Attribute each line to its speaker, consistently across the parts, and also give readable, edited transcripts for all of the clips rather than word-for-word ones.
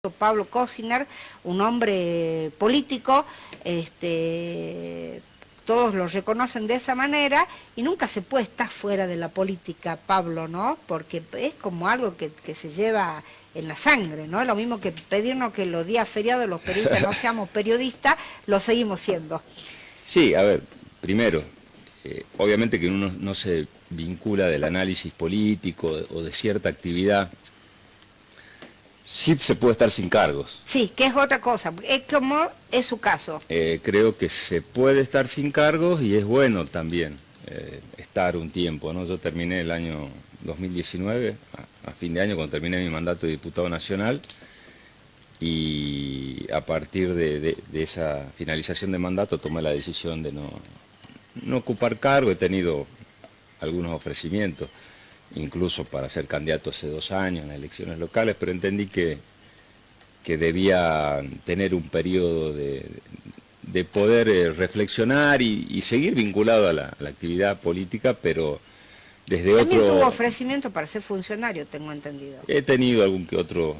Speaker 1: Pablo Cosiner, un hombre político, todos lo reconocen de esa manera y nunca se puede estar fuera de la política, Pablo, ¿no? Porque es como algo que se lleva en la sangre, ¿no? Es lo mismo que pedirnos que los días feriados los periodistas no seamos periodistas, lo seguimos siendo.
Speaker 2: Sí, a ver, primero, obviamente que uno no se vincula del análisis político o de cierta actividad. Sí se puede estar sin cargos.
Speaker 1: Sí, que es otra cosa, es como es su caso.
Speaker 2: Creo que se puede estar sin cargos y es bueno también estar un tiempo, ¿no? Yo terminé el año 2019, a fin de año, cuando terminé mi mandato de diputado nacional, y a partir de esa finalización de mandato tomé la decisión de no ocupar cargo. He tenido algunos ofrecimientos, incluso para ser candidato hace 2 años en las elecciones locales, pero entendí que debía tener un periodo de poder reflexionar y seguir vinculado a la actividad política, pero desde otro...
Speaker 1: También tuvo ofrecimiento para ser funcionario, tengo entendido.
Speaker 2: He tenido algún que otro,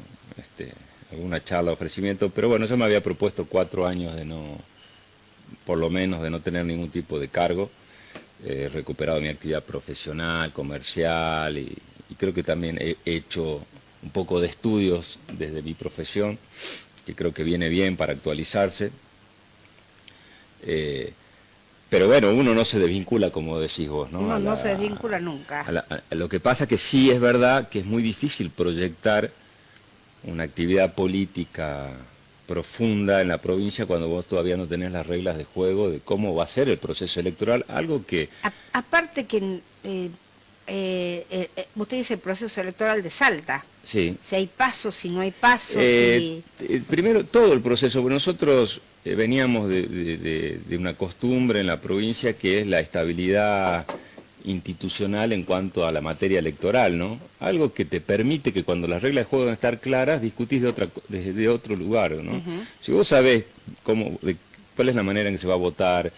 Speaker 2: alguna charla, ofrecimiento, pero bueno, yo me había propuesto 4 años de no, por lo menos de no tener ningún tipo de cargo. He recuperado mi actividad profesional, comercial y creo que también he hecho un poco de estudios desde mi profesión, que creo que viene bien para actualizarse. Pero bueno, uno no se desvincula, como decís vos, ¿no?
Speaker 1: No, no se desvincula nunca.
Speaker 2: A lo que pasa que sí es verdad que es muy difícil proyectar una actividad política profunda en la provincia cuando vos todavía no tenés las reglas de juego de cómo va a ser el proceso electoral, algo que...
Speaker 1: Aparte que usted dice el proceso electoral de Salta.
Speaker 2: Sí.
Speaker 1: Si hay pasos, si no hay pasos.
Speaker 2: Primero, todo el proceso, porque nosotros veníamos de una costumbre en la provincia que es la estabilidad institucional en cuanto a la materia electoral, ¿no? Algo que te permite que cuando las reglas de juego van a estar claras, discutís desde otro lugar, ¿no? Si vos sabés cuál es la manera en que se va a votar,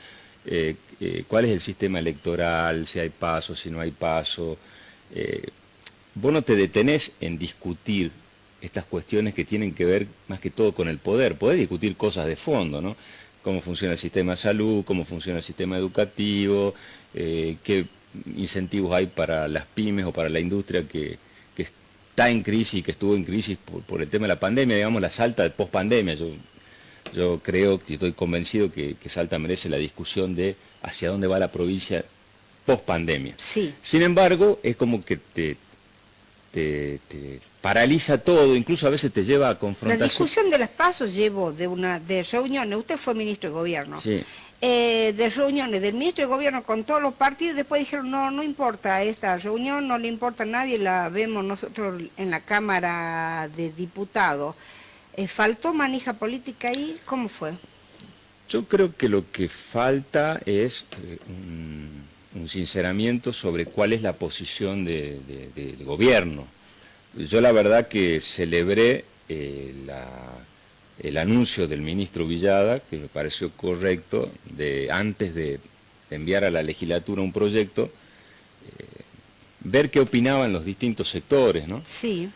Speaker 2: cuál es el sistema electoral, si hay paso, si no hay paso, vos no te detenés en discutir estas cuestiones que tienen que ver más que todo con el poder. Podés discutir cosas de fondo, ¿no? Cómo funciona el sistema de salud, cómo funciona el sistema educativo, qué incentivos hay para las pymes o para la industria que está en crisis y que estuvo en crisis por el tema de la pandemia, digamos, la Salta de post-pandemia. Yo creo y estoy convencido que Salta merece la discusión de hacia dónde va la provincia post-pandemia.
Speaker 1: Sí.
Speaker 2: Sin embargo, es como que te paraliza todo, incluso a veces te lleva a confrontación.
Speaker 1: La discusión de las pasos llevó de reuniones, usted fue ministro de gobierno,
Speaker 2: Sí.
Speaker 1: De reuniones del ministro de gobierno con todos los partidos, y después dijeron, no importa esta reunión, no le importa a nadie, la vemos nosotros en la Cámara de Diputados. ¿Faltó manija política ahí? ¿Cómo fue?
Speaker 2: Yo creo que lo que falta es un sinceramiento sobre cuál es la posición del gobierno. Yo la verdad que celebré el anuncio del ministro Villada, que me pareció correcto, antes de enviar a la legislatura un proyecto, ver qué opinaban los distintos sectores, ¿no?
Speaker 1: Sí.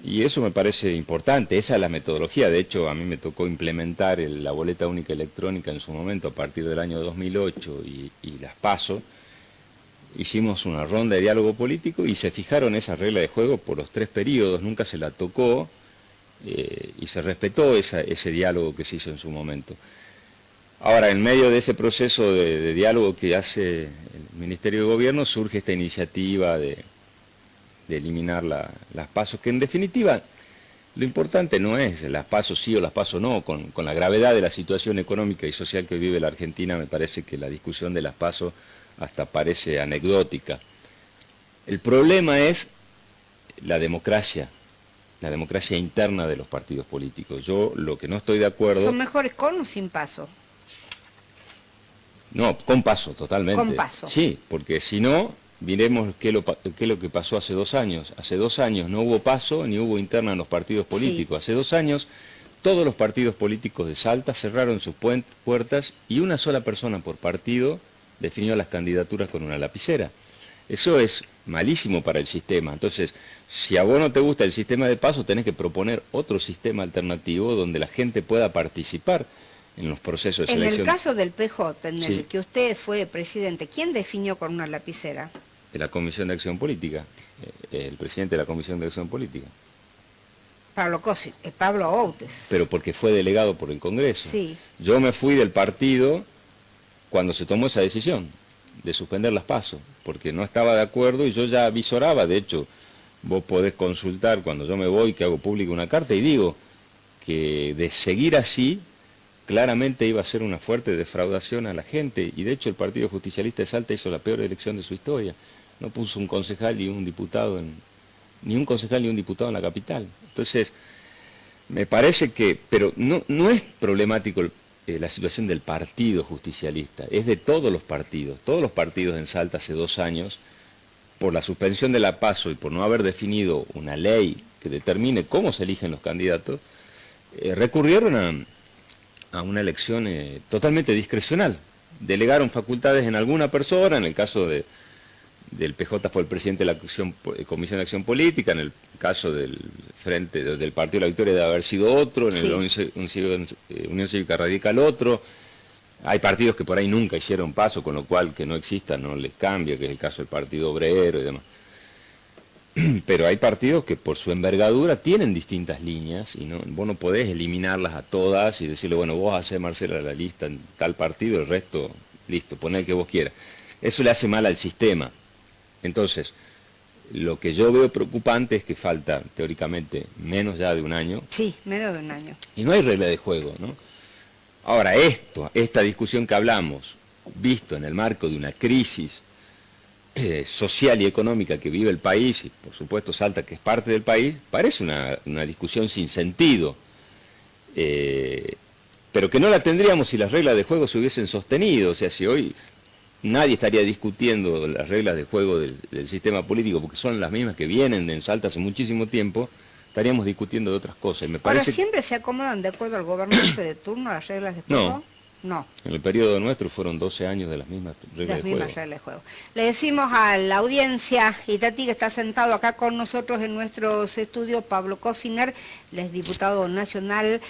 Speaker 2: Y eso me parece importante, esa es la metodología. De hecho, a mí me tocó implementar la boleta única electrónica en su momento a partir del año 2008 y las PASO. Hicimos una ronda de diálogo político y se fijaron esa regla de juego por los 3 periodos, nunca se la tocó y se respetó ese diálogo que se hizo en su momento. Ahora, en medio de ese proceso de diálogo que hace el Ministerio de Gobierno, surge esta iniciativa de eliminar las PASO, que en definitiva lo importante no es las PASO sí o las PASO no, con la gravedad de la situación económica y social que vive la Argentina, me parece que la discusión de las PASO hasta parece anecdótica. El problema es la democracia interna de los partidos políticos. Yo lo que no estoy de acuerdo...
Speaker 1: ¿Son mejores con o sin paso?
Speaker 2: No, con paso, totalmente.
Speaker 1: Con paso.
Speaker 2: Sí, porque si no, miremos qué es lo que pasó hace 2 años. Hace 2 años no hubo paso ni hubo interna en los partidos políticos. Sí. Hace 2 años todos los partidos políticos de Salta cerraron sus puertas y una sola persona por partido definió las candidaturas con una lapicera. Eso es malísimo para el sistema. Entonces, si a vos no te gusta el sistema de PASO, tenés que proponer otro sistema alternativo donde la gente pueda participar en los procesos de selección.
Speaker 1: En el caso del PJ, en el
Speaker 2: Sí.
Speaker 1: que usted fue presidente, ¿quién definió con una lapicera?
Speaker 2: De la Comisión de Acción Política, el presidente de la Comisión de Acción Política.
Speaker 1: Pablo Outes.
Speaker 2: Pero porque fue delegado por el Congreso.
Speaker 1: Sí.
Speaker 2: Yo me fui del partido cuando se tomó esa decisión de suspender las PASO, porque no estaba de acuerdo y yo ya avisoraba. De hecho, vos podés consultar cuando yo me voy, que hago pública una carta, y digo que de seguir así, claramente iba a ser una fuerte defraudación a la gente, y de hecho el Partido Justicialista de Salta hizo la peor elección de su historia. No puso un concejal ni un diputado ni un concejal ni un diputado en la capital. Entonces, me parece que, pero no es problemático la situación del Partido Justicialista, es de todos los partidos. Todos los partidos en Salta hace 2 años, por la suspensión de la PASO y por no haber definido una ley que determine cómo se eligen los candidatos, recurrieron a una elección totalmente discrecional. Delegaron facultades en alguna persona, en el caso del PJ fue el presidente de la Comisión de Acción Política, en el caso del del Partido de la Victoria debe haber sido otro, en el Unión Cívica Radical otro. Hay partidos que por ahí nunca hicieron PASO, con lo cual que no exista no les cambia, que es el caso del Partido Obrero y demás. Pero hay partidos que por su envergadura tienen distintas líneas y vos no podés eliminarlas a todas y decirle, bueno, vos hacés, Marcela, la lista en tal partido, el resto, listo, poné el que vos quieras. Eso le hace mal al sistema. Entonces, lo que yo veo preocupante es que falta, teóricamente, menos ya de un año.
Speaker 1: Sí, menos de un año.
Speaker 2: Y no hay regla de juego, ¿no? Ahora, esta discusión que hablamos, visto en el marco de una crisis social y económica que vive el país, y por supuesto Salta, que es parte del país, parece una discusión sin sentido, pero que no la tendríamos si las reglas de juego se hubiesen sostenido. O sea, si hoy nadie estaría discutiendo las reglas de juego del sistema político, porque son las mismas que vienen en Salta hace muchísimo tiempo, estaríamos discutiendo de otras cosas. Y me parece...
Speaker 1: Ahora, ¿siempre se acomodan de acuerdo al gobernante de turno a las reglas de juego? No.
Speaker 2: En el periodo nuestro fueron 12 años de las mismas reglas de juego.
Speaker 1: Reglas de juego. Le decimos a la audiencia, Itatí, que está sentado acá con nosotros en nuestros estudios, Pablo Cosiner, él es diputado nacional,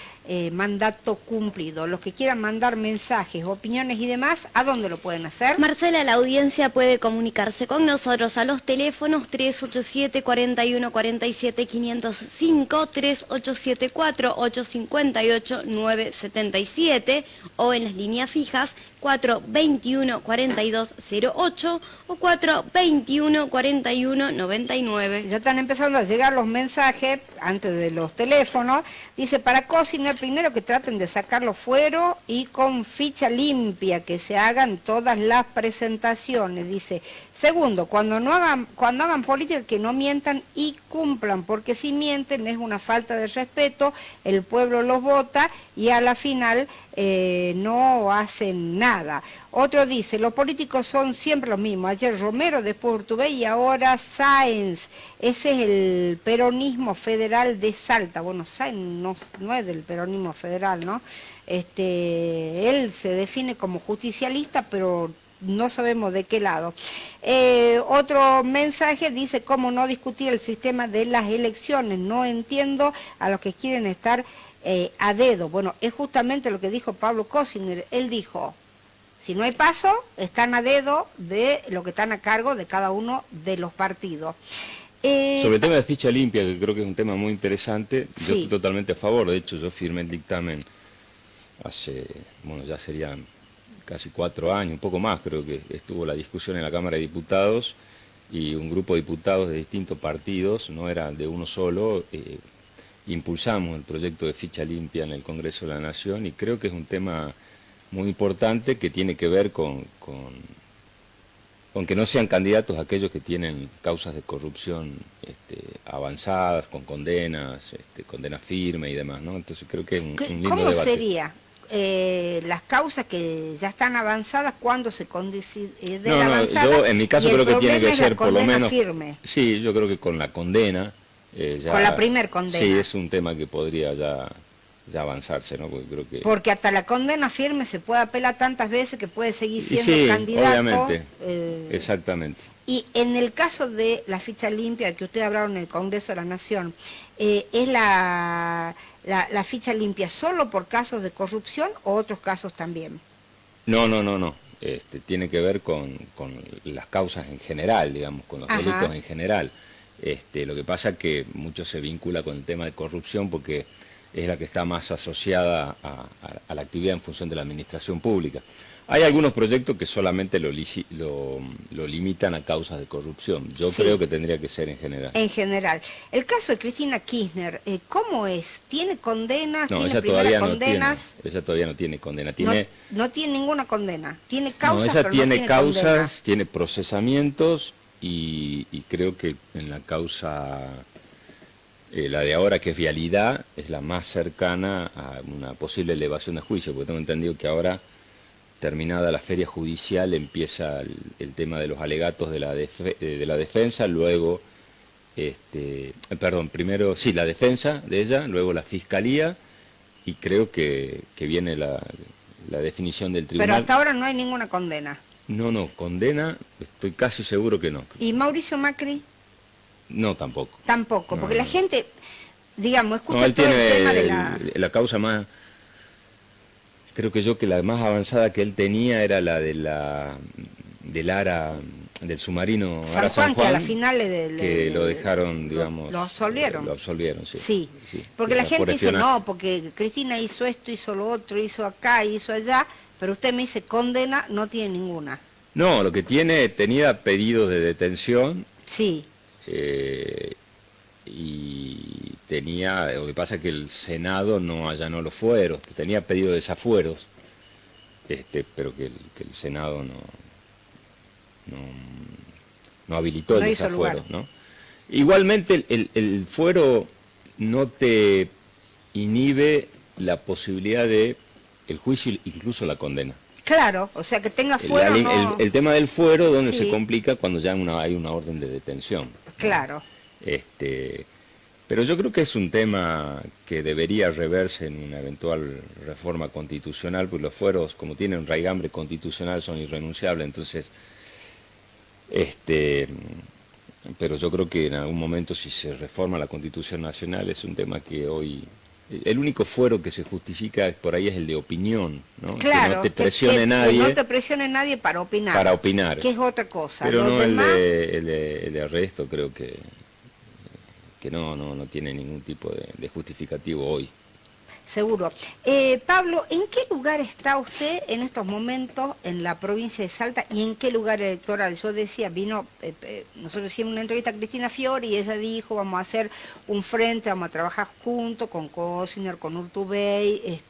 Speaker 1: mandato cumplido. Los que quieran mandar mensajes, opiniones y demás, ¿a dónde lo pueden hacer?
Speaker 3: Marcela, la audiencia puede comunicarse con nosotros a los teléfonos 387-4147-505, 3874-858-977 o en las líneas fijas 421-4208 o 421-4199.
Speaker 1: Ya están empezando a llegar los mensajes antes de los teléfonos. Dice, para cocinar, primero que traten de sacarlo fuera y con ficha limpia, que se hagan todas las presentaciones. Dice, segundo, cuando hagan política, que no mientan y cumplan, porque si mienten es una falta de respeto, el pueblo los vota y a la final no hacen nada. Otro dice, los políticos son siempre los mismos, ayer Romero, después Urtubey y ahora Sáenz. Ese es el peronismo federal de Salta. Bueno, Sáenz no es del peronismo federal, ¿no? Él se define como justicialista, pero no sabemos de qué lado. Otro mensaje dice, ¿cómo no discutir el sistema de las elecciones? No entiendo a los que quieren estar a dedo. Bueno, es justamente lo que dijo Pablo Cosiner. Él dijo, si no hay paso, están a dedo de lo que están a cargo de cada uno de los partidos.
Speaker 2: Sobre el tema de ficha limpia, que creo que es un tema muy interesante,
Speaker 1: sí.
Speaker 2: Yo estoy totalmente a favor. De hecho, yo firmé el dictamen hace, bueno, ya serían casi 4 años, un poco más, creo que estuvo la discusión en la Cámara de Diputados y un grupo de diputados de distintos partidos, no era de uno solo, impulsamos el proyecto de ficha limpia en el Congreso de la Nación y creo que es un tema muy importante que tiene que ver con que no sean candidatos aquellos que tienen causas de corrupción avanzadas, con condenas, condenas firmes y demás, ¿no? Entonces creo que es un lindo
Speaker 1: ¿Cómo
Speaker 2: debate.
Speaker 1: sería? Las causas que ya están avanzadas, ¿cuándo se considera
Speaker 2: No,
Speaker 1: avanzada?
Speaker 2: yo en mi caso creo que tiene que ser por lo menos
Speaker 1: firme.
Speaker 2: Sí, yo creo que con la condena ya,
Speaker 1: con la primer condena.
Speaker 2: Sí, es un tema que podría ya ya avanzarse, ¿no? Porque creo que...
Speaker 1: Porque hasta la condena firme se puede apelar tantas veces que puede seguir
Speaker 2: Y
Speaker 1: siendo
Speaker 2: sí,
Speaker 1: candidato.
Speaker 2: obviamente, exactamente.
Speaker 1: Y en el caso de la ficha limpia que usted hablaron en el Congreso de la Nación, ¿es la ficha limpia solo por casos de corrupción o otros casos también?
Speaker 2: No. Tiene que ver con las causas en general, digamos, con los delitos en general. Lo que pasa es que mucho se vincula con el tema de corrupción porque es la que está más asociada a la actividad en función de la administración pública. Hay algunos proyectos que solamente lo limitan a causas de corrupción. Yo creo que tendría que ser en general.
Speaker 1: En general. El caso de Cristina Kirchner, ¿cómo es? ¿Tiene condenas?
Speaker 2: No,
Speaker 1: ¿Tiene
Speaker 2: ella
Speaker 1: primeras
Speaker 2: todavía
Speaker 1: condenas?
Speaker 2: ella todavía no tiene condena.
Speaker 1: No tiene ninguna condena. Tiene causas,
Speaker 2: no, ella
Speaker 1: pero
Speaker 2: tiene
Speaker 1: no tiene
Speaker 2: causas,
Speaker 1: condena.
Speaker 2: tiene procesamientos y creo que en la causa, la de ahora, que es vialidad, es la más cercana a una posible elevación de juicio, porque tengo entendido que ahora, terminada la feria judicial, empieza el tema de los alegatos de la defensa, luego, primero, sí, la defensa de ella, luego la fiscalía, y creo que viene la definición del tribunal.
Speaker 1: Pero hasta ahora no hay ninguna condena.
Speaker 2: No, condena, estoy casi seguro que no.
Speaker 1: ¿Y Mauricio Macri?
Speaker 2: No, tampoco.
Speaker 1: Tampoco, porque la gente, digamos, escucha
Speaker 2: No, él
Speaker 1: todo
Speaker 2: tiene
Speaker 1: el tema de
Speaker 2: la causa más... Creo que la más avanzada que él tenía era la del ARA, del submarino
Speaker 1: San
Speaker 2: ARA
Speaker 1: Juan,
Speaker 2: San
Speaker 1: que a
Speaker 2: Juan,
Speaker 1: la final
Speaker 2: que lo dejaron, digamos...
Speaker 1: Lo absolvieron.
Speaker 2: Lo absolvieron, sí.
Speaker 1: Sí, porque la
Speaker 2: por
Speaker 1: gente dice,
Speaker 2: espionaje.
Speaker 1: no, porque Cristina hizo esto, hizo lo otro, hizo acá, hizo allá, pero usted me dice, condena, no tiene ninguna.
Speaker 2: No, lo que tenía pedidos de detención.
Speaker 1: Sí.
Speaker 2: Y tenía, lo que pasa es que el Senado no allanó los fueros, tenía pedido de desafueros, pero que el Senado no habilitó el desafuero, ¿no? Igualmente el fuero no te inhibe la posibilidad de el juicio, incluso la condena.
Speaker 1: Claro, o sea que tenga fuero
Speaker 2: el tema del fuero donde
Speaker 1: Sí.
Speaker 2: se complica cuando ya hay una orden de detención.
Speaker 1: Claro.
Speaker 2: Pero yo creo que es un tema que debería reverse en una eventual reforma constitucional, porque los fueros, como tienen un raigambre constitucional, son irrenunciables. Entonces, pero yo creo que en algún momento, si se reforma la Constitución Nacional, es un tema que hoy... El único fuero que se justifica por ahí es el de opinión, ¿no?
Speaker 1: Claro,
Speaker 2: que no te presione nadie.
Speaker 1: Que no te presione nadie para opinar.
Speaker 2: Para opinar.
Speaker 1: Que es otra cosa.
Speaker 2: Pero
Speaker 1: Los
Speaker 2: no
Speaker 1: demás...
Speaker 2: el de arresto, creo que no tiene ningún tipo de justificativo hoy.
Speaker 1: Seguro. Pablo, ¿en qué lugar está usted en estos momentos en la provincia de Salta y en qué lugar electoral? Yo decía, nosotros hicimos una entrevista a Cristina Fiori y ella dijo, vamos a hacer un frente, vamos a trabajar juntos con Cosiner, con Urtubey,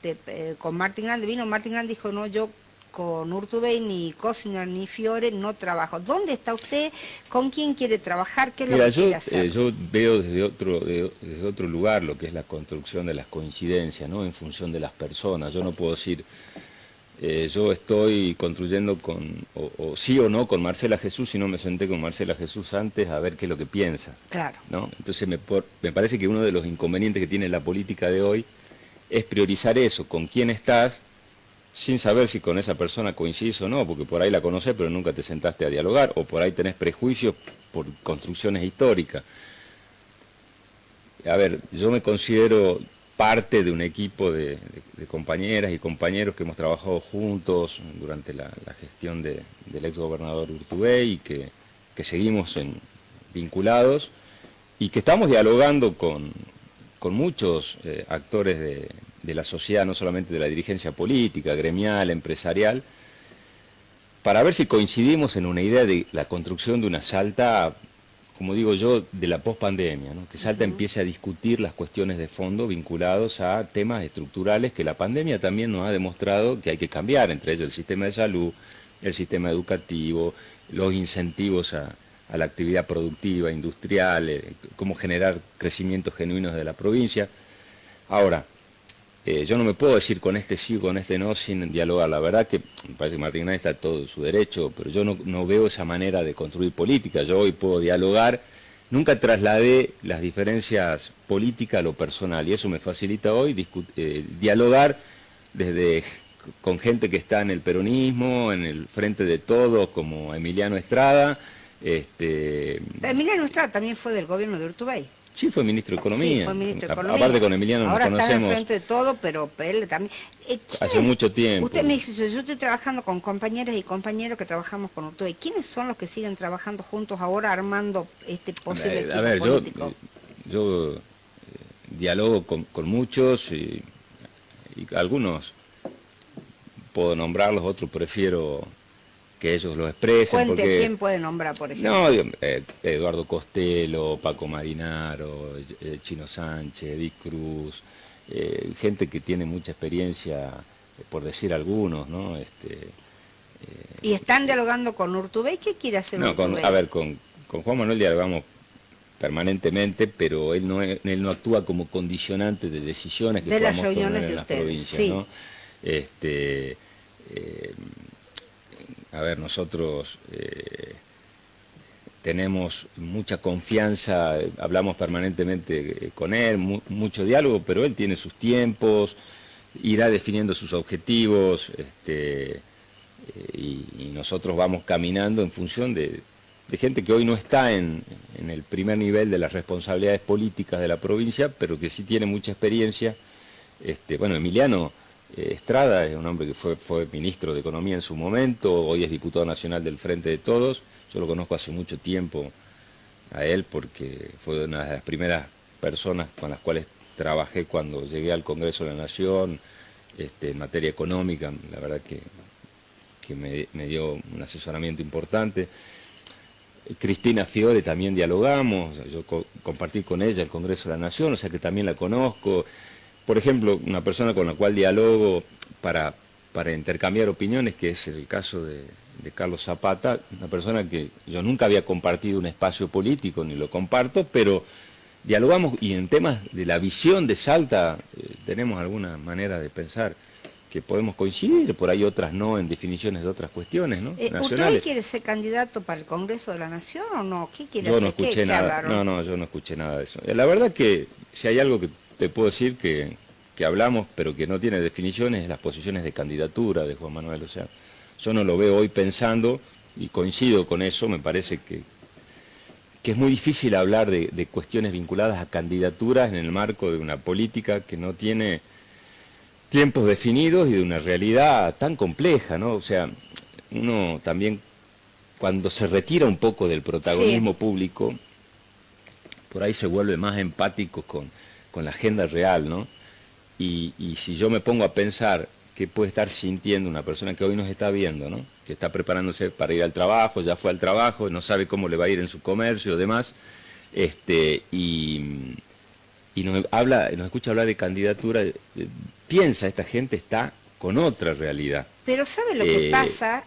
Speaker 1: con Martín Grande. Vino Martín Grande y dijo, no, yo con Urtubey, ni Cosiner, ni Fiore no trabajo. ¿Dónde está usted? ¿Con quién quiere trabajar? ¿Qué es lo que quiere hacer?
Speaker 2: Yo veo desde otro lugar lo que es la construcción de las coincidencias, ¿no? En función de las personas. Yo no puedo decir, yo estoy construyendo o sí o no con Marcela Jesús, si no me senté con Marcela Jesús antes a ver qué es lo que piensa.
Speaker 1: Claro.
Speaker 2: ¿No? Entonces me parece que uno de los inconvenientes que tiene la política de hoy es priorizar eso, con quién estás, sin saber si con esa persona coincidís o no, porque por ahí la conocés pero nunca te sentaste a dialogar, o por ahí tenés prejuicios por construcciones históricas. A ver, yo me considero parte de un equipo de compañeras y compañeros que hemos trabajado juntos durante la gestión del ex gobernador Urtubey y que seguimos vinculados y que estamos dialogando con muchos actores de la sociedad, no solamente de la dirigencia política, gremial, empresarial, para ver si coincidimos en una idea de la construcción de una Salta, como digo yo, de la pospandemia, ¿no? Que Salta empiece a discutir las cuestiones de fondo vinculados a temas estructurales que la pandemia también nos ha demostrado que hay que cambiar, entre ellos el sistema de salud, el sistema educativo, los incentivos a la actividad productiva, industrial, cómo generar crecimientos genuinos de la provincia. Ahora, yo no me puedo decir con este sí o con este no sin dialogar. La verdad que me parece que Martín Grande está todo en su derecho, pero yo no veo esa manera de construir política. Yo hoy puedo dialogar nunca trasladé las diferencias políticas a lo personal, y eso me facilita hoy dialogar con gente que está en el peronismo, en el Frente de Todos, como Emiliano Estrada.
Speaker 1: Emiliano Estrada también fue del gobierno de Urtubey.
Speaker 2: Sí, fue ministro de Economía.
Speaker 1: Sí, fue ministro de Economía.
Speaker 2: Aparte con Emiliano
Speaker 1: ahora
Speaker 2: nos conocemos.
Speaker 1: Ahora está en el Frente de Todo, pero él también.
Speaker 2: Hace mucho tiempo.
Speaker 1: Usted me dice, yo estoy trabajando con compañeras y compañeros que trabajamos con Urtubey. ¿Quiénes son los que siguen trabajando juntos ahora armando este posible equipo político?
Speaker 2: Yo dialogo con muchos y algunos puedo nombrarlos, otros prefiero que ellos lo expresen.
Speaker 1: Cuente, ¿quién puede nombrar, por ejemplo?
Speaker 2: No, Eduardo Costello, Paco Marinaro, Chino Sánchez, Edith Cruz, gente que tiene mucha experiencia, por decir algunos, ¿no?
Speaker 1: ¿Y están dialogando con Urtubey? ¿Qué quiere hacer Urtubey?
Speaker 2: Con Juan Manuel dialogamos permanentemente, pero él no actúa como condicionante de decisiones que
Speaker 1: de las
Speaker 2: podamos
Speaker 1: reuniones
Speaker 2: tomar en
Speaker 1: de
Speaker 2: las
Speaker 1: ustedes,
Speaker 2: provincias,
Speaker 1: sí.
Speaker 2: ¿no? Nosotros tenemos mucha confianza, hablamos permanentemente con él, mucho diálogo, pero él tiene sus tiempos, irá definiendo sus objetivos, y nosotros vamos caminando en función de gente que hoy no está en el primer nivel de las responsabilidades políticas de la provincia, pero que sí tiene mucha experiencia. Emiliano Estrada es un hombre que fue ministro de Economía en su momento, hoy es diputado nacional del Frente de Todos. Yo lo conozco hace mucho tiempo a él porque fue una de las primeras personas con las cuales trabajé cuando llegué al Congreso de la Nación, en materia económica. La verdad que me dio un asesoramiento importante. Cristina Fiore también dialogamos, yo compartí con ella el Congreso de la Nación, o sea que también la conozco. Por ejemplo, una persona con la cual dialogo para intercambiar opiniones, que es el caso de Carlos Zapata, una persona que yo nunca había compartido un espacio político, ni lo comparto, pero dialogamos y en temas de la visión de Salta tenemos alguna manera de pensar que podemos coincidir, por ahí otras no, en definiciones de otras cuestiones, ¿no?
Speaker 1: ¿Usted quiere ser candidato para el Congreso de la Nación o no? ¿Qué quiere
Speaker 2: hacer?
Speaker 1: Yo
Speaker 2: no escuché nada. Yo no escuché nada de eso. La verdad que si hay algo que te puedo decir que hablamos, pero que no tiene definiciones, es las posiciones de candidatura de Juan Manuel. O sea, yo no lo veo hoy pensando, y coincido con eso, me parece que es muy difícil hablar de cuestiones vinculadas a candidaturas en el marco de una política que no tiene tiempos definidos y de una realidad tan compleja, ¿no? O sea, uno también, cuando se retira un poco del protagonismo público, por ahí se vuelve más empático con la agenda real, ¿no? Y si yo me pongo a pensar qué puede estar sintiendo una persona que hoy nos está viendo, ¿no? Que está preparándose para ir al trabajo, ya fue al trabajo, no sabe cómo le va a ir en su comercio, demás, y nos escucha hablar de candidatura, piensa, esta gente está con otra realidad.
Speaker 1: Pero ¿sabe lo que pasa?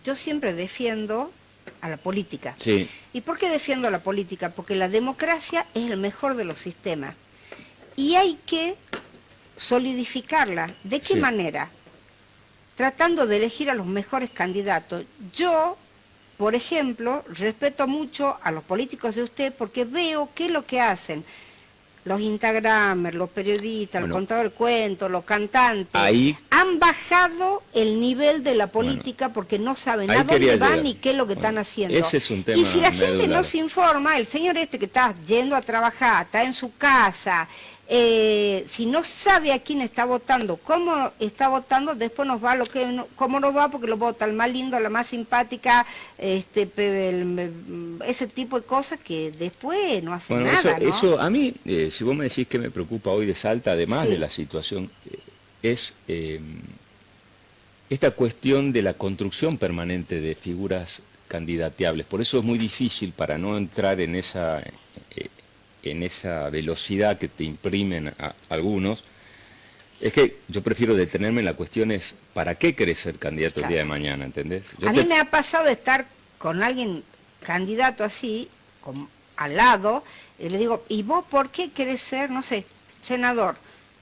Speaker 1: Yo siempre defiendo a la política.
Speaker 2: Sí.
Speaker 1: ¿Y por qué defiendo a la política? Porque la democracia es el mejor de los sistemas. Y hay que solidificarla. ¿De qué manera? Tratando de elegir a los mejores candidatos. Yo, por ejemplo, respeto mucho a los políticos de usted porque veo qué es lo que hacen. Los instagramers, los periodistas, los contadores de cuentos, los cantantes, han bajado el nivel de la política porque no saben a dónde van ni qué es lo que están haciendo.
Speaker 2: Ese es un tema
Speaker 1: y si la gente
Speaker 2: medular.
Speaker 1: no se informa, el señor que está yendo a trabajar, está en su casa, si no sabe a quién está votando, cómo está votando, después nos va cómo nos va, porque lo vota el más lindo, la más simpática, ese tipo de cosas que después no hacen nada, ¿no?
Speaker 2: Eso a mí, si vos me decís que me preocupa hoy de Salta, además de la situación, es esta cuestión de la construcción permanente de figuras candidateables. Por eso es muy difícil, para no entrar en esa velocidad que te imprimen a algunos, es que yo prefiero detenerme en la cuestión es ¿para qué querés ser candidato el día de mañana? ¿Entendés?
Speaker 1: A mí me ha pasado de estar con alguien candidato así, al lado, y le digo, ¿y vos por qué querés ser, no sé, senador?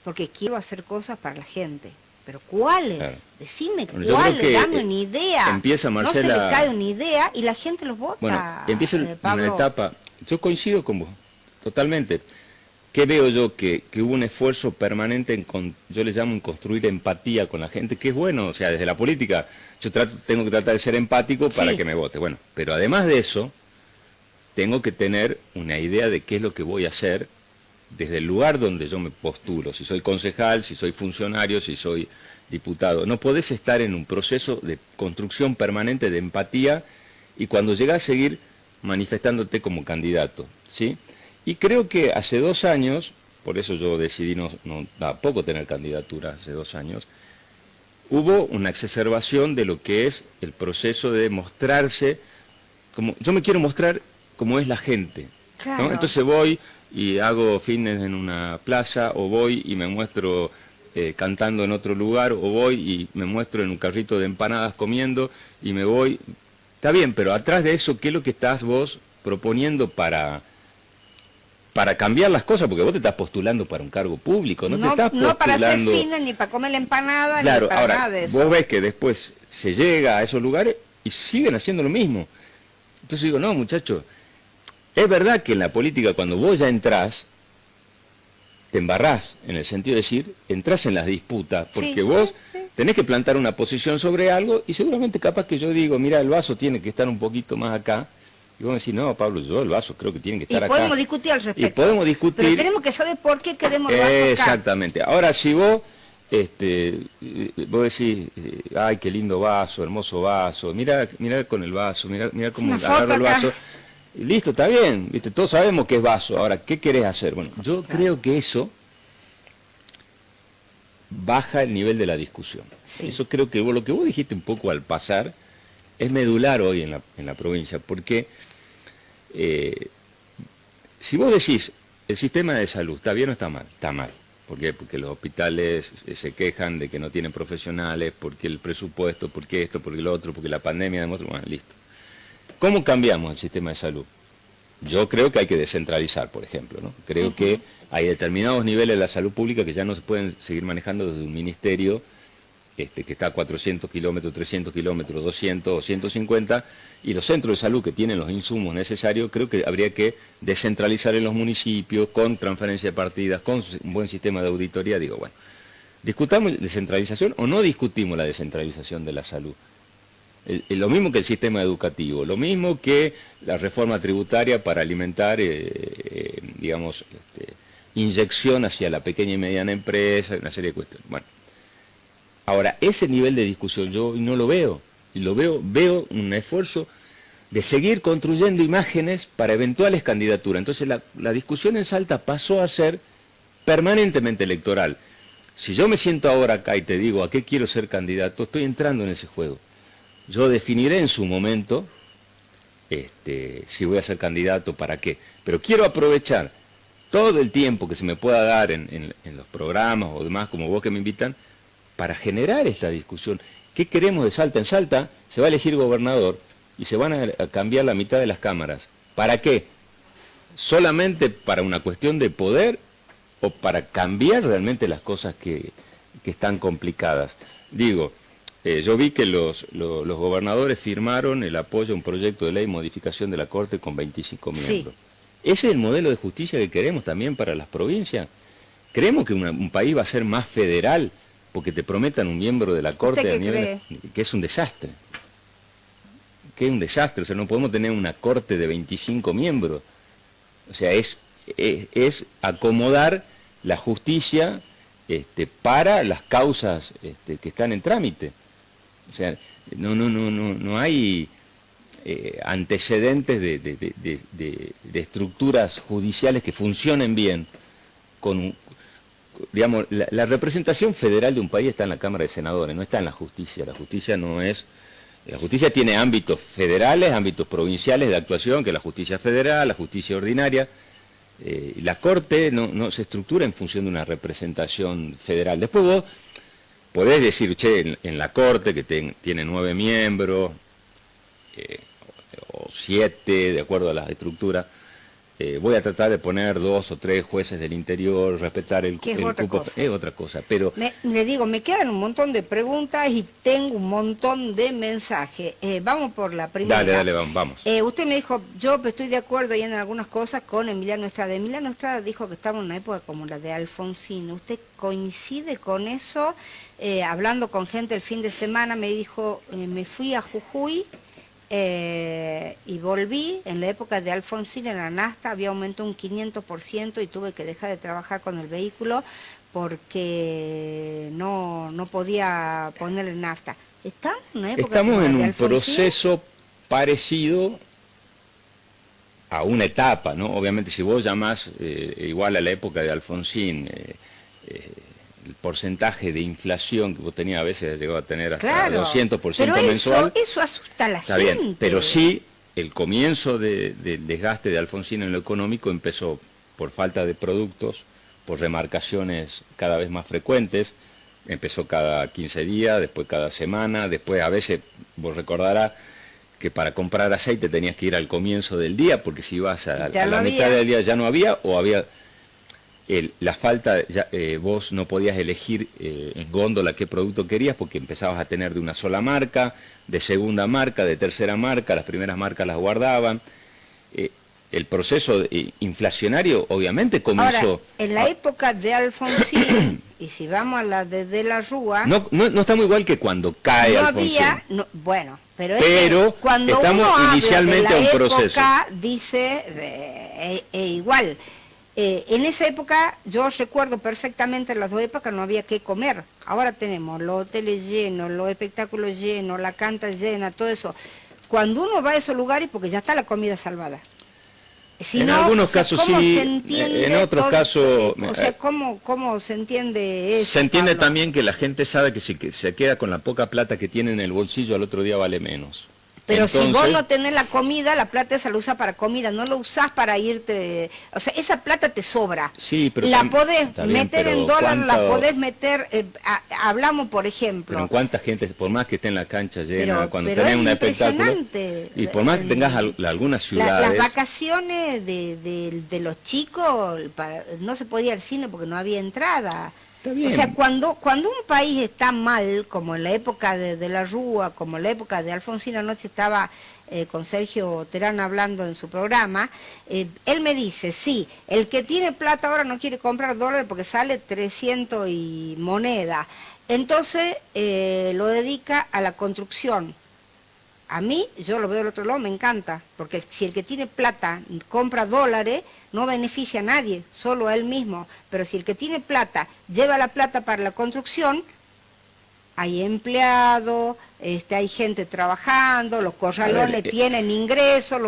Speaker 1: Porque quiero hacer cosas para la gente. ¿Pero cuáles? Claro. Decime cuáles, dame una idea.
Speaker 2: Empieza, Marcela,
Speaker 1: no se le cae una idea y la gente los vota.
Speaker 2: Bueno, empieza una etapa yo coincido con vos, totalmente. ¿Qué veo yo? Que hubo un esfuerzo permanente yo le llamo en construir empatía con la gente, que es bueno, o sea, desde la política yo tengo que tratar de ser empático para
Speaker 1: Sí.
Speaker 2: que me vote. Bueno, pero además de eso, tengo que tener una idea de qué es lo que voy a hacer desde el lugar donde yo me postulo, si soy concejal, si soy funcionario, si soy diputado. No podés estar en un proceso de construcción permanente de empatía y cuando llegás a seguir manifestándote como candidato, ¿sí? Y creo que hace 2 años, por eso yo decidí tampoco tener candidatura hace 2 años, hubo una exacerbación de lo que es el proceso de mostrarse, como yo me quiero mostrar como es la gente, ¿no?
Speaker 1: Claro.
Speaker 2: Entonces voy y hago fitness en una plaza, o voy y me muestro cantando en otro lugar, o voy y me muestro en un carrito de empanadas comiendo, y me voy. Está bien, pero atrás de eso, ¿qué es lo que estás vos proponiendo para cambiar las cosas? Porque vos te estás postulando para un cargo público, no te estás postulando...
Speaker 1: No para hacer cine, ni para comer la empanada,
Speaker 2: Claro,
Speaker 1: ni para
Speaker 2: ahora,
Speaker 1: nada de eso.
Speaker 2: vos ves que después se llega a esos lugares y siguen haciendo lo mismo. Entonces digo, no, muchachos, es verdad que en la política cuando vos ya entrás, te embarrás, en el sentido de decir, entrás en las disputas, porque
Speaker 1: Sí,
Speaker 2: vos
Speaker 1: sí.
Speaker 2: tenés que plantar una posición sobre algo y seguramente capaz que yo digo, mira, el vaso tiene que estar un poquito más acá, y vos me decís, no, Pablo, yo el vaso creo que tiene que
Speaker 1: Y
Speaker 2: estar acá.
Speaker 1: podemos discutir al respecto.
Speaker 2: Y podemos discutir.
Speaker 1: Pero tenemos que saber por qué queremos el vaso acá.
Speaker 2: Exactamente. Ahora, si vos, vos decís, ay, qué lindo vaso, hermoso vaso, mira con el vaso, mira cómo
Speaker 1: Una
Speaker 2: agarro
Speaker 1: foto
Speaker 2: el
Speaker 1: acá.
Speaker 2: vaso, y listo, está bien, ¿viste? Todos sabemos que es vaso. Ahora, ¿qué querés hacer? Bueno, yo creo que eso baja el nivel de la discusión.
Speaker 1: Sí.
Speaker 2: Eso creo que lo que vos dijiste un poco al pasar es medular hoy en la provincia, porque si vos decís, el sistema de salud, ¿está bien o está mal? Está mal. ¿Por qué? Porque los hospitales se quejan de que no tienen profesionales, porque el presupuesto, porque esto, porque lo otro, porque la pandemia demuestra... Bueno, listo. ¿Cómo cambiamos el sistema de salud? Yo creo que hay que descentralizar, por ejemplo, ¿no? Creo que hay determinados niveles de la salud pública que ya no se pueden seguir manejando desde un ministerio que está a 400 kilómetros, 300 kilómetros, 200 o 150, y los centros de salud que tienen los insumos necesarios, creo que habría que descentralizar en los municipios, con transferencia de partidas, con un buen sistema de auditoría. Digo, bueno, ¿discutamos descentralización o no discutimos la descentralización de la salud? Lo mismo que el sistema educativo, lo mismo que la reforma tributaria para alimentar, digamos, inyección hacia la pequeña y mediana empresa, una serie de cuestiones. Bueno, ahora, ese nivel de discusión yo no lo veo, y veo un esfuerzo de seguir construyendo imágenes para eventuales candidaturas. Entonces la discusión en Salta pasó a ser permanentemente electoral. Si yo me siento ahora acá y te digo a qué quiero ser candidato, estoy entrando en ese juego. Yo definiré en su momento si voy a ser candidato, para qué. Pero quiero aprovechar todo el tiempo que se me pueda dar en los programas o demás, como vos que me invitan, para generar esta discusión. ¿Qué queremos de Salta? En Salta se va a elegir gobernador y se van a cambiar la mitad de las cámaras. ¿Para qué? ¿Solamente para una cuestión de poder o para cambiar realmente las cosas que están complicadas? Digo, yo vi que los gobernadores firmaron el apoyo a un proyecto de ley modificación de la Corte con 25 miembros.
Speaker 1: Sí.
Speaker 2: ¿Ese es el modelo de justicia que queremos también para las provincias? ¿Creemos que un país va a ser más federal porque te prometan un miembro de la Corte
Speaker 1: ¿Usted
Speaker 2: a
Speaker 1: qué
Speaker 2: nivel que es un desastre? Que es un desastre, o sea, no podemos tener una Corte de 25 miembros. O sea, es acomodar la justicia para las causas que están en trámite. O sea, no hay antecedentes de estructuras judiciales que funcionen bien con, digamos, la representación federal de un país está en la Cámara de Senadores, no está en la justicia. La justicia no es... La justicia tiene ámbitos federales, ámbitos provinciales de actuación, que es la justicia federal, la justicia ordinaria. La Corte no se estructura en función de una representación federal. Después vos podés decir, che, en la Corte, que tiene 9 miembros, o 7, de acuerdo a la estructura, voy a tratar de poner 2 o 3 jueces del interior, respetar el cupo, es otra cosa. Pero
Speaker 1: le digo, me quedan un montón de preguntas y tengo un montón de mensajes. Vamos por la primera.
Speaker 2: Dale, vamos.
Speaker 1: Usted me dijo, yo estoy de acuerdo ahí en algunas cosas con Emiliano Estrada. Emiliano Estrada dijo que estamos en una época como la de Alfonsín. ¿Usted coincide con eso? Hablando con gente el fin de semana me dijo, me fui a Jujuy, y volví, en la época de Alfonsín en la nafta había aumentado un 500% y tuve que dejar de trabajar con el vehículo porque no podía ponerle nafta.
Speaker 2: Estamos en un proceso parecido a una etapa, ¿no? Obviamente si vos llamás igual a la época de Alfonsín, el porcentaje de inflación que vos tenías a veces llegó a tener hasta 200% mensual.
Speaker 1: Pero eso asusta a la gente.
Speaker 2: Está bien, pero sí, el comienzo del desgaste de Alfonsín en lo económico empezó por falta de productos, por remarcaciones cada vez más frecuentes, empezó cada 15 días, después cada semana, después a veces, vos recordarás, que para comprar aceite tenías que ir al comienzo del día, porque si ibas a la mitad del día ya no había, o había... la falta, vos no podías elegir en góndola qué producto querías porque empezabas a tener de una sola marca, de segunda marca, de tercera marca, las primeras marcas las guardaban. El proceso inflacionario obviamente comenzó...
Speaker 1: Ahora, en la época de Alfonsín, y si vamos a la de la Rúa...
Speaker 2: No estamos igual que cuando cae Alfonsín.
Speaker 1: Bueno, pero
Speaker 2: cuando estamos uno inicialmente
Speaker 1: habla de la
Speaker 2: a un proceso.
Speaker 1: Época, dice, igual... en esa época, yo recuerdo perfectamente las 2 épocas, no había que comer. Ahora tenemos los hoteles llenos, los espectáculos llenos, la canta llena, todo eso. Cuando uno va a esos lugares, porque ya está la comida salvada. Si
Speaker 2: en
Speaker 1: no,
Speaker 2: algunos casos sí, en otros casos...
Speaker 1: O sea, ¿cómo se entiende eso?
Speaker 2: Se entiende
Speaker 1: Pablo?
Speaker 2: también que la gente sabe que si se queda con la poca plata que tiene en el bolsillo, al otro día vale menos.
Speaker 1: Pero
Speaker 2: entonces,
Speaker 1: si vos no tenés la comida, la plata esa la usás para comida, no la usás para irte... O sea, esa plata te sobra.
Speaker 2: Sí, pero
Speaker 1: la podés meter en dólar, la podés meter... hablamos, por ejemplo...
Speaker 2: Pero en cuánta gente, por más que esté en la cancha llena, cuando tenés un espectáculo... Y por más que tengas algunas ciudades...
Speaker 1: Las vacaciones de los chicos, no se podía ir al cine porque no había entrada. O sea, cuando un país está mal, como en la época de la Rúa, como en la época de Alfonsín, anoche estaba con Sergio Terán hablando en su programa, él me dice, sí, el que tiene plata ahora no quiere comprar dólares porque sale 300 y moneda, entonces lo dedica a la construcción. A mí, yo lo veo del otro lado, me encanta, porque si el que tiene plata compra dólares, no beneficia a nadie, solo a él mismo. Pero si el que tiene plata lleva la plata para la construcción, hay empleados, hay gente trabajando, los corralones tienen ingresos,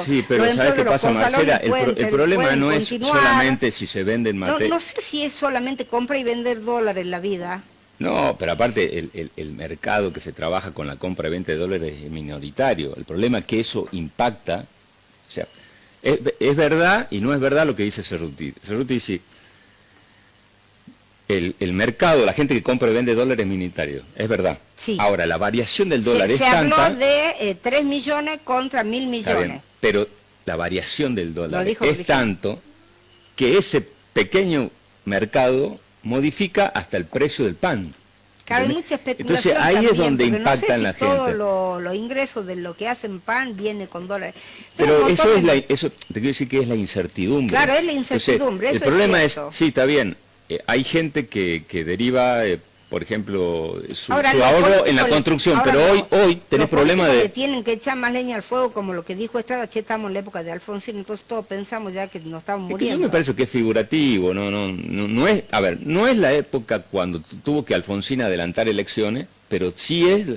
Speaker 2: sí, pero
Speaker 1: los
Speaker 2: ¿sabes qué pasa, Marcela? El problema no es
Speaker 1: continuar.
Speaker 2: solamente si se venden materias.
Speaker 1: No sé si es solamente compra y vender dólares en la vida.
Speaker 2: No, pero aparte el mercado que se trabaja con la compra y venta de dólares es minoritario. El problema es que eso impacta, o sea, es verdad y no es verdad lo que dice Cerruti. Cerruti dice, el mercado, la gente que compra y vende dólares es minoritario, es verdad.
Speaker 1: Sí.
Speaker 2: Ahora, la variación del dólar es
Speaker 1: se
Speaker 2: tanta...
Speaker 1: Se habló de 3 millones contra 1.000 millones.
Speaker 2: Bien, pero la variación del dólar es
Speaker 1: Jorge.
Speaker 2: tanto que ese pequeño mercado modifica hasta el precio del pan.
Speaker 1: Claro, hay mucha especulación.
Speaker 2: Entonces ahí
Speaker 1: también,
Speaker 2: es donde impacta
Speaker 1: no sé
Speaker 2: en la
Speaker 1: si todos
Speaker 2: gente.
Speaker 1: los ingresos de lo que hacen pan viene con dólares.
Speaker 2: Pero eso te quiero decir que es la incertidumbre.
Speaker 1: Claro, es la incertidumbre.
Speaker 2: Entonces,
Speaker 1: eso
Speaker 2: el problema
Speaker 1: es,
Speaker 2: sí, está bien. Hay gente que deriva, por ejemplo, su
Speaker 1: ahora,
Speaker 2: ahorro en la construcción, pero hoy tenés problemas de...
Speaker 1: Le tienen que echar más leña al fuego, como lo que dijo Estrada, che, estamos en la época de Alfonsín, entonces todos pensamos ya que nos estamos muriendo.
Speaker 2: Yo me parece que es figurativo, no es, a ver, no es la época cuando tuvo que Alfonsín adelantar elecciones, pero sí es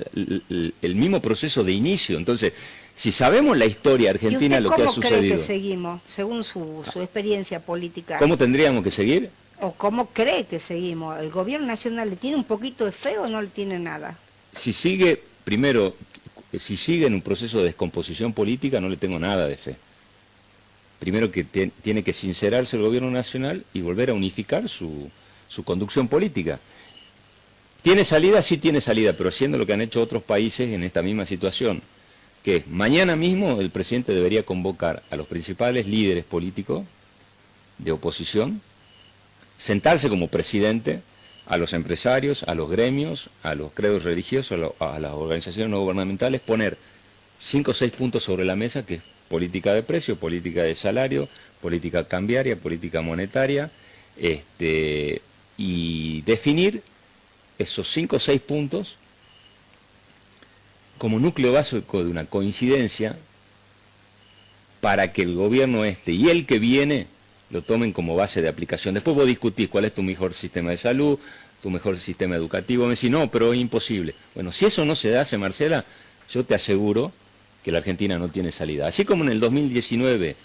Speaker 2: el mismo proceso de inicio. Entonces, si sabemos la historia argentina, lo que ha sucedido...
Speaker 1: ¿Cómo cree que seguimos, según su experiencia política?
Speaker 2: ¿Cómo tendríamos que seguir?
Speaker 1: ¿O cómo cree que seguimos? ¿El gobierno nacional le tiene un poquito de fe o no le tiene nada?
Speaker 2: Si sigue, primero, si sigue en un proceso de descomposición política, no le tengo nada de fe. Primero que tiene que sincerarse el gobierno nacional y volver a unificar su conducción política. ¿Tiene salida? Sí tiene salida, pero haciendo lo que han hecho otros países en esta misma situación. que mañana mismo el presidente debería convocar a los principales líderes políticos de oposición, sentarse como presidente, a los empresarios, a los gremios, a los credos religiosos, a las organizaciones no gubernamentales, poner 5 o 6 puntos sobre la mesa, que es política de precio, política de salario, política cambiaria, política monetaria, y definir esos 5 o 6 puntos como núcleo básico de una coincidencia para que el gobierno y el que viene lo tomen como base de aplicación. Después vos discutís cuál es tu mejor sistema de salud, tu mejor sistema educativo. Me decís, no, pero es imposible. Bueno, si eso no se hace, Marcela, yo te aseguro que la Argentina no tiene salida. Así como en el 2019,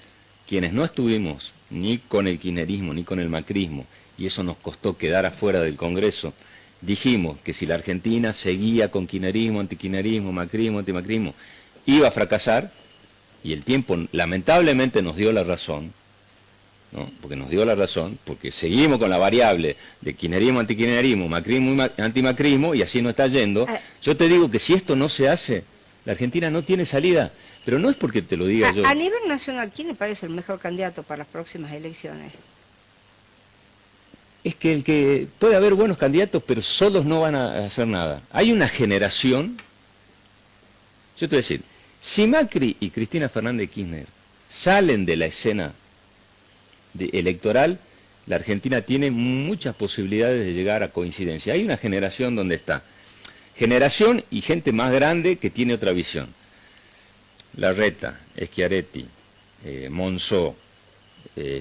Speaker 2: quienes no estuvimos ni con el kirchnerismo ni con el macrismo, y eso nos costó quedar afuera del Congreso, dijimos que si la Argentina seguía con kirchnerismo, antikirchnerismo, macrismo, antimacrismo, iba a fracasar, y el tiempo lamentablemente nos dio la razón, ¿no? Porque nos dio la razón, porque seguimos con la variable de kirchnerismo, antikirchnerismo, macrismo y antimacrismo, y así no está yendo. Yo te digo que si esto no se hace, la Argentina no tiene salida, pero no es porque te lo diga yo.
Speaker 1: A nivel nacional, ¿quién le parece el mejor candidato para las próximas elecciones?
Speaker 2: Es que puede haber buenos candidatos, pero solos no van a hacer nada. Hay una generación, yo te voy a decir, si Macri y Cristina Fernández de Kirchner salen de la escena electoral, la Argentina tiene muchas posibilidades de llegar a coincidencia. Hay una generación donde está. Generación y gente más grande que tiene otra visión. Larreta, Schiaretti, Monzó,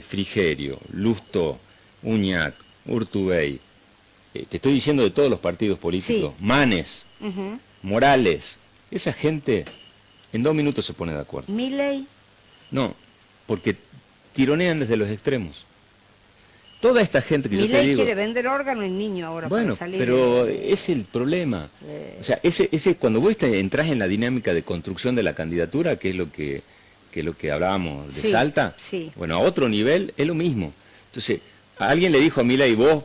Speaker 2: Frigerio, Lustó, Uñac, Urtubey, te estoy diciendo de todos los partidos políticos, sí. Manes, Morales, esa gente en 2 minutos se pone de acuerdo.
Speaker 1: ¿Milei?
Speaker 2: No, porque tironean desde los extremos. Toda esta gente que yo te digo...
Speaker 1: Milei quiere vender órgano y niño ahora
Speaker 2: bueno,
Speaker 1: para salir...
Speaker 2: pero es el problema. O sea, cuando vos entras en la dinámica de construcción de la candidatura, que es lo que hablábamos de
Speaker 1: sí,
Speaker 2: Salta,
Speaker 1: sí.
Speaker 2: Bueno, a otro nivel es lo mismo. Entonces, alguien le dijo a Milei, vos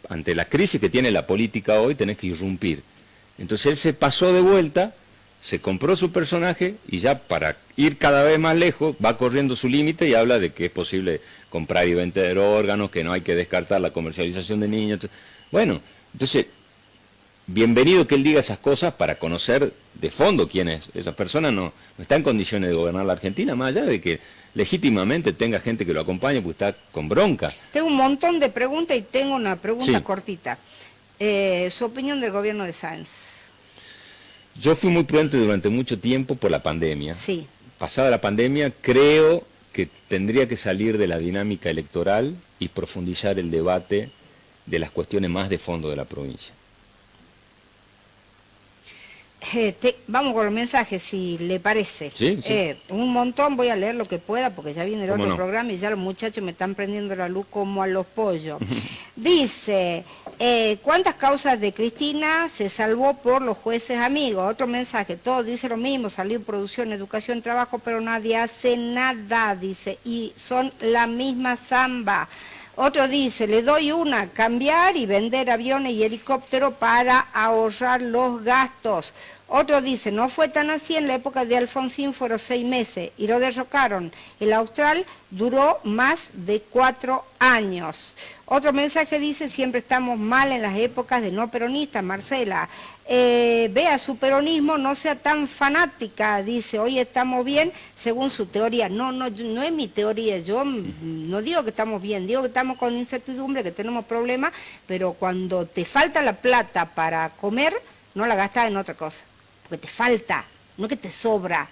Speaker 2: ante la crisis que tiene la política hoy tenés que irrumpir. Entonces él se pasó de vuelta, se compró su personaje y ya para ir cada vez más lejos va corriendo su límite y habla de que es posible comprar y vender órganos, que no hay que descartar la comercialización de niños. Bueno, entonces, bienvenido que él diga esas cosas para conocer de fondo quién es. Esa persona no está en condiciones de gobernar la Argentina, más allá de que legítimamente tenga gente que lo acompañe porque está con bronca.
Speaker 1: Tengo un montón de preguntas y tengo una pregunta cortita. Su opinión del gobierno de Sáenz.
Speaker 2: Yo fui muy prudente durante mucho tiempo por la pandemia.
Speaker 1: Sí.
Speaker 2: Pasada la pandemia, creo que tendría que salir de la dinámica electoral y profundizar el debate de las cuestiones más de fondo de la provincia.
Speaker 1: Vamos con los mensajes, si le parece.
Speaker 2: Sí, sí.
Speaker 1: Un montón, voy a leer lo que pueda, porque ya viene el otro
Speaker 2: no?
Speaker 1: programa y ya los muchachos me están prendiendo la luz como a los pollos. Dice, ¿cuántas causas de Cristina se salvó por los jueces amigos? Otro mensaje, todos dicen lo mismo, salud, producción, educación, trabajo, pero nadie hace nada, dice, y son la misma samba. Otro dice, le doy una, cambiar y vender aviones y helicópteros para ahorrar los gastos. Otro dice, no fue tan así, en la época de Alfonsín fueron 6 meses y lo derrocaron. El Austral duró más de 4 años. Otro mensaje dice, siempre estamos mal en las épocas de no peronistas, Marcela. Vea su peronismo, no sea tan fanática, dice, hoy estamos bien, según su teoría. No es mi teoría, yo no digo que estamos bien, digo que estamos con incertidumbre, que tenemos problemas, pero cuando te falta la plata para comer, no la gastas en otra cosa, porque te falta, no que te sobra.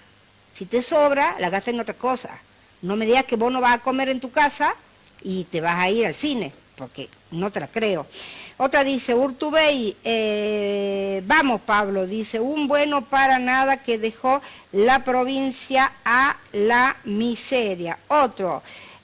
Speaker 1: Si te sobra, la gastas en otra cosa. No me digas que vos no vas a comer en tu casa y te vas a ir al cine, porque no te la creo. Otra dice, Urtubey, vamos Pablo, dice, un bueno para nada que dejó la provincia a la miseria. Otro,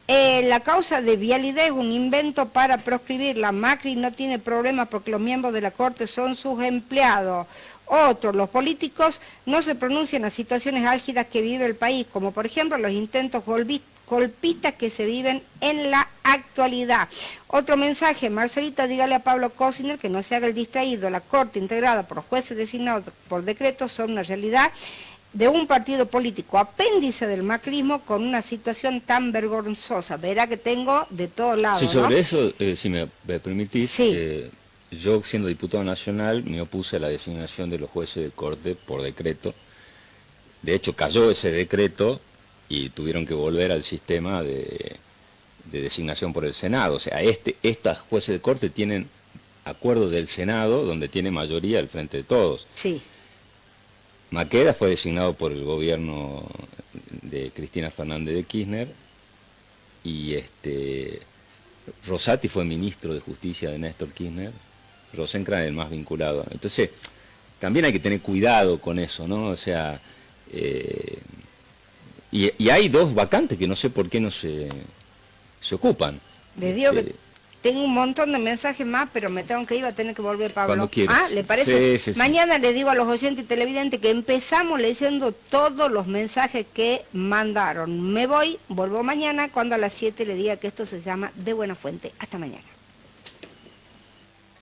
Speaker 1: la causa de vialidad es un invento para proscribir. La Macri no tiene problema porque los miembros de la Corte son sus empleados. Otro, los políticos no se pronuncian a situaciones álgidas que vive el país, como por ejemplo los intentos golpistas que se viven en la actualidad. Otro mensaje, Marcelita, dígale a Pablo Cosiner que no se haga el distraído. La Corte integrada por jueces designados por decreto son una realidad de un partido político apéndice del macrismo con una situación tan vergonzosa. Verá que tengo de todos lados,
Speaker 2: Sí, sobre
Speaker 1: ¿no?
Speaker 2: eso, si me permitís,
Speaker 1: Sí.
Speaker 2: yo siendo diputado nacional me opuse a la designación de los jueces de corte por decreto. De hecho, cayó ese decreto y tuvieron que volver al sistema de designación por el Senado. O sea, estas jueces de corte tienen acuerdo del Senado, donde tiene mayoría el Frente de Todos.
Speaker 1: Sí.
Speaker 2: Maqueda fue designado por el gobierno de Cristina Fernández de Kirchner y Rosati fue ministro de Justicia de Néstor Kirchner, Rosenkrantz el más vinculado. Entonces, también hay que tener cuidado con eso, ¿no? O sea, y hay dos vacantes que no sé por qué no se ocupan.
Speaker 1: Les digo que tengo un montón de mensajes más, pero me tengo que ir, va a tener que volver Pablo.
Speaker 2: Cuando quieras.
Speaker 1: ¿Ah, le parece?
Speaker 2: Sí, sí, sí.
Speaker 1: Mañana le digo a los oyentes y televidentes que empezamos leyendo todos los mensajes que mandaron. Me voy, vuelvo mañana, cuando a las 7 le diga que esto se llama De Buena Fuente. Hasta mañana.